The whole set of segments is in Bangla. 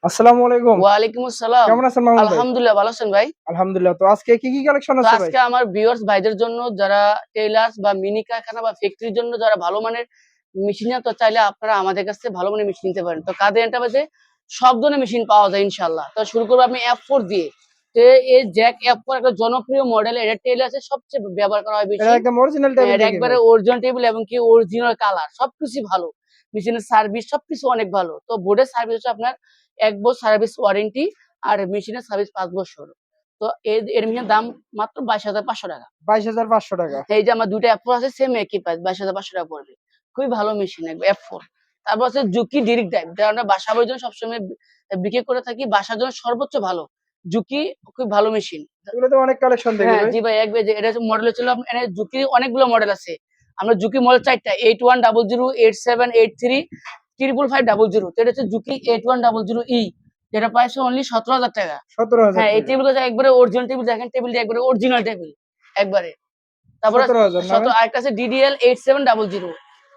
আসসালামু আলাইকুম। ওয়ালাইকুম আসসালাম। কেমন আছেন মামুন ভাই? আলহামদুলিল্লাহ ভালো আছেন ভাই? আলহামদুলিল্লাহ। তো আজকে কি কালেকশন তো আছে ভাই? আজকে আমার ভিউয়ার্স ভাইদের জন্য যারা টেইলার্স বা মিনি কারখানা বা ফ্যাক্টরির জন্য যারা ভালো মানের মেশিন তো চাইলে আপনারা আমাদের কাছ থেকে ভালো মানের মেশিন নিতে পারেন। তো কাদের এন্টারপ্রাইজে সব ধরনের মেশিন পাওয়া যায় ইনশাআল্লাহ। তো শুরু করব আমি F4 দিয়ে। তো এই জ্যাক F4 একটা জনপ্রিয় মডেল। এটা টেইলার্সে সবচেয়ে ব্যবহার করা হয় এটা বেশি। একদম অরিজিনাল টেবিল এটা দেখি একবারে ভাই। অরিজিনাল টেবিল এবং কি অরিজিনাল কালার সবকিছুই ভালো। মেশিনের সার্ভিস সবকিছু অনেক ভালো। তো বোর্ডের সার্ভিস হচ্ছে আপনার ১ বছর সার্ভিস ওয়ারেন্টি আর মেশিনের সার্ভিস ৫ বছর। তো এর মেশিনের দাম মাত্র ২২,৫০০ টাকা। ২২,৫০০ টাকা। এই যে আমার ২ টা F4 আছে সেম একই প্রাইস ২২,৫০০ টাকা পড়বে। খুবই ভালো মেশিন F4। তারপর হচ্ছে জুকি ডিরেক্ট ড্রাইভ। যেটা আমরা বাসা বাড়ির জন্য সবসময় বিক্রি করে থাকি। বাসার জন্য সর্বোচ্চ ভালো। জুকি খুব ভালো মেশিন। এগুলো তো অনেক কালেকশন দেখি হ্যাঁ, ভাই। জি ভাই যে এটা হচ্ছে মডেল ছিল এখানে জুকির অনেকগুলো মডেল আছে। আমরা জুকি মডেল ৪ টা 8100, 8783, 55500। তো এটা হচ্ছে জুকি 8100E যেটা প্রাইস অনলি ১৭,০০০ টাকা। ১৭,০০০ হ্যাঁ, এই টাকা। টেবিলটা একবারে অরিজিনাল টেবিল দেখেন টেবিলটা একবারে অরিজিনাল টেবিল একবারে। তারপরে ১৭,০০০ না ভাই? আরেকটা আছে DDL 8700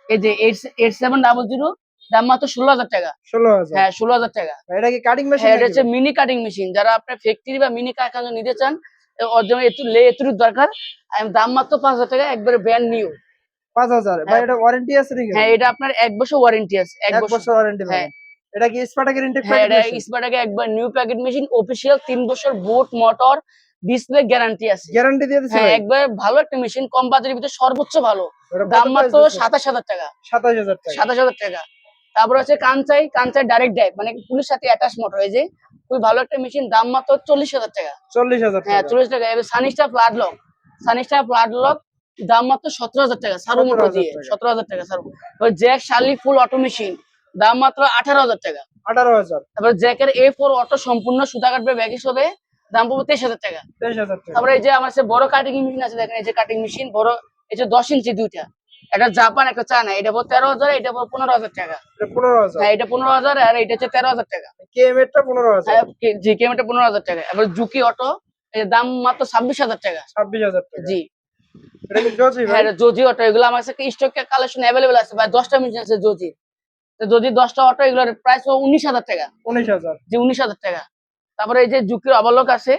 এই যে 8700 দাম মাত্র ১৬,০০০ টাকা। ১৬,০০০। হ্যাঁ, ১৬,০০০ টাকা। এটা কি কাটিং মেশিন হ্যাঁ, এটা নাকি হচ্ছে ভাই? Mini cutting machine. যারা আপনার ফ্যাক্টরি বা মিনি কারখানা নিতে চান, ওর জন্য এতটুকু দরকার। দাম মাত্র ৫,০০০ টাকা একবারে ব্র্যান্ড নিউ। ৫,০০০। ভাই হ্যাঁ, এটা ওয়ারেন্টি আছে নাকি হ্যাঁ, ভাই? এটা আপনার ১ বছর ওয়ারেন্টি আছে। ১ ১ বছর। বছর ওয়ারেন্টি হ্যাঁ, পাবেন। এটা কি স্পার্টাকের ইনটেক হ্যাঁ, প্যাকেট এটা মেশিন? স্পার্টাকে একবার নিউ প্যাকেট মেশিন অফিসিয়াল ৩ বছর বোট, মোটর, ডিসপ্লে গ্যারান্টি আছে। গ্যারান্টি দিয়ে দিছে হ্যাঁ, ভাই? একবার ভালো একটা মেশিন কম বাজেটের ভিতরে সর্বোচ্চ ভালো। এটা কত দাম প্রাইস মাত্র দিচ্ছে? ২৭,০০০ টাকা। ২৭,০০০ টাকা। ২৭,০০০ টাকা। তারপরে হচ্ছে কানচাই ডাইরেক্ট ড্রাইভ মানে পুলির সাথে অ্যাটাচ মোটর এই যে খুবই ভালো একটা মেশিন দাম মাত্র ৪০,০০০ টাকা। ৪০,০০০ হ্যাঁ, টাকা। ৪০ টাকা। এবার সানিস্টার ফ্লাড লক দাম মাত্র ১৭,০০০ টাকা সারু মোটর ১৭,০০০ দিয়ে টাকা। ১৭,০০০ টাকা সারু। এবার জ্যাক শার্লি ফুল অটো মেশিন দাম মাত্র ১৮,০০০ টাকা। ১৮,০০০। তারপর জ্যাকের A4 অটো সম্পূর্ণ সুতা কাটবে ব্যাগ হিসেবে দাম পড়বে ২৩,০০০ টাকা। ২৩,০০০ টাকা। তারপরে এই যে আমার কাছে বড় কাটিং মেশিন আছে দেখেন এই যে কাটিং মেশিন বড় এই যে ১০ ইঞ্চি দুইটা। একটা জাপান একটা চায়না এটা পড়বে ১৩,০০০ এটা পড়বে ১৫,০০০ টাকা। এটা ১৫,০০০। হ্যাঁ, এটা ১৫,০০০ আর এটা হচ্ছে ১৩,০০০ টাকা। কেএম এরটা ১৫,০০০। হ্যাঁ, জি কেমিটা ১৫,০০০ টাকা। এবার জুকি অটো এর দাম মাত্র ২৬,০০০ টাকা। ২৬,০০০ টাকা। জি। এটা কি জজি হ্যাঁ, ভাই? এটা জোজি অটো এগুলো আমার কাছে স্টক কালেকশন এভেলেবল আছে ভাই ১০ টা মেশিন আছে জোজি। তো যদি ১০ টা অটো এগুলোর প্রাইস ১৯,০০০ টাকা। ১৯,০০০। জি ১৯,০০০ টাকা। তারপরে এই যে জুকির অবলক আছে,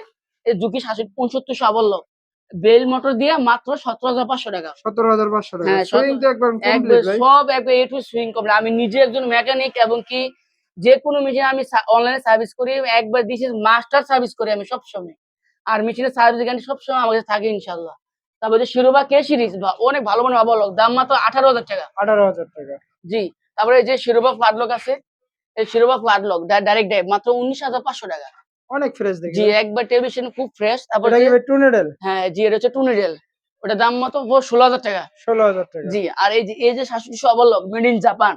এই জুকি ৬৫-৬৫০০ অবলক। বেল মোটর দিয়ে মাত্র ১৭,৫০০ টাকা। ১৭,৫০০ টাকা। হ্যাঁ, সুইং তো একদম একবার কমপ্লিট ভাই। সব একবার A to সুইং কমপ্লিট। আমি নিজে একজন মেকানিক এবং কি যেকোনো মেশিন আমি অনলাইনে সার্ভিস করি। একবার দিস ইজ মাস্টার সার্ভিস করি আমি সবসময়। আর মেশিনের সার্ভিস গ্যারান্টি সবসময় আমার কাছে থাকে ইনশাআল্লাহ। তারপর যে শিরোভা কে সিরিজ অনেক ভালো মানের অবলক দাম মাত্র ১৮,০০০ টাকা। ১৮,০০০ টাকা। জি। তারপরে এই যে শিরোভা ফ্লাডলক আছে। এই শিরোভা ফ্লাডলক ডাইরেক্ট ড্রাইভ মাত্র ১৯,৫০০ টাকা। অনেক ফ্রেশ দেখি জি, ভাই। একবার টেলিভিশন খুব ফ্রেশ। তারপর এটা কি যে ভাই টু নিডল? হ্যাঁ, জি এটা হচ্ছে টুনিডেল। ওটার দাম মাত্র ১৬,০০০ টাকা। ১৬,০০০ টাকা। জি, আর এই যে ৭৭০০ অবলক মেড ইন জাপান।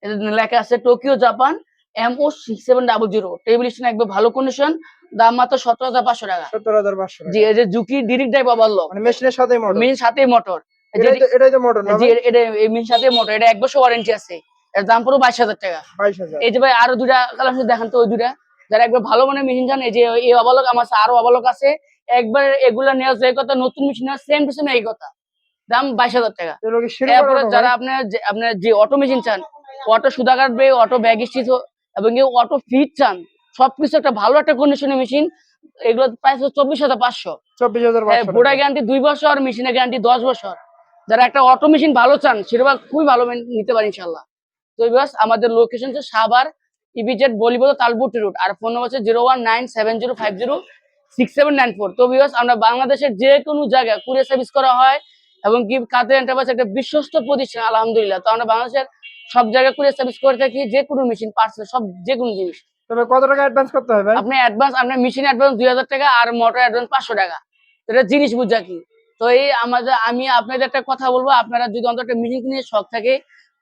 এতে লেখা আছে Tokyo Japan MO6700 table stand একবার ভালো কন্ডিশন দাম মাত্র ১৭,৫০০ টাকা। ১৭,৫০০ জি, টাকা। এই যে জুকি ডিরেক্ট ড্রাইভ অবলক মানে মেশিনের সাথেই মোটর। মেইন সাথেই মোটর। এটাই তো মোটর না জি, ভাই? এটা এই মেইন সাথেই মোটর। এটা ১ বছর ওয়ারেন্টি আছে। এর দাম পুরো ২২,০০০ টাকা। ২২,০০০। এই যে ভাই আরো ২ টা কালেকশন দেখান তো ওই ২ টা। যারা একবার ভালো মানের মেশিন চান এই যে এই অবলক আমার কাছে আরো অবলক আছে। একবার এগুলা নেওয়া যে কথা নতুন মেশিন নেওয়া সেম টু সেম এই কথা। দাম ২২,০০০ টাকা। এগুলো কি শিরোপার এরপরে অটো ভাই? যারা আপনার যে অটো মেশিন চান, অটো সুতা কাটবে, অটো ব্যাগ স্টিচ এবং অটো ফিট চান, সবকিছু একটা ভালো একটা কন্ডিশনের মেশিন। এগুলোর প্রাইস হচ্ছে ২৪,৫০০। হ্যাঁ, ২৪,৫০০ বোর্ডের টাকা। গ্যারান্টি ২ বছর, মেশিনের গ্যারান্টি ১০ বছর। যারা একটা অটো মেশিন ভালো চান সেটা খুবই ভালো নিতে পারে ইনশাআল্লাহ। তো ভিউয়ার্স আমাদের লোকেশন হচ্ছে সাভার ইপিজেড বলিবদ তালবুটি রোড আর ফোন নম্বর হচ্ছে 01970506794। তো ভিউয়ার্স আমরা বাংলাদেশের যে কোনো জায়গায় কুরিয়ার সার্ভিস করা হয় এবং কি কাদের এন্টারপ্রাইজ একটা বিশ্বস্ত প্রতিষ্ঠান আলহামদুলিল্লাহ। তো আমরা বাংলাদেশের সব জায়গায় কুরিয়ার সার্ভিস করে থাকি যে কোনো মেশিন পার্সেল সব যে কোনো জিনিস। তবে কত টাকা অ্যাডভান্স করতে হয় ভাই? আপনি অ্যাডভান্স আপনার মেশিন অ্যাডভান্স ২,০০০ টাকা আর মোটর অ্যাডভান্স ৫০০ টাকা। এটা জিনিস বুঝা কি। তো এই আমি আপনাদের একটা কথা বলবো আপনারা যদি অন্তত একটা মেশিন কিনে শখ থাকে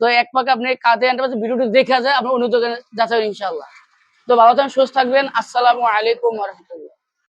তো এক পাকে আপনি কাদের এন্টারপ্রাইজ ভিডিওটি দেখা যায় আপনার অন্য দোকানে যাচাই ইনশাআল্লাহ। তো ভালো থাকবেন সুস্থ থাকবেন। আসসালামু আলাইকুম ওয়া রাহমাতুল্লাহ।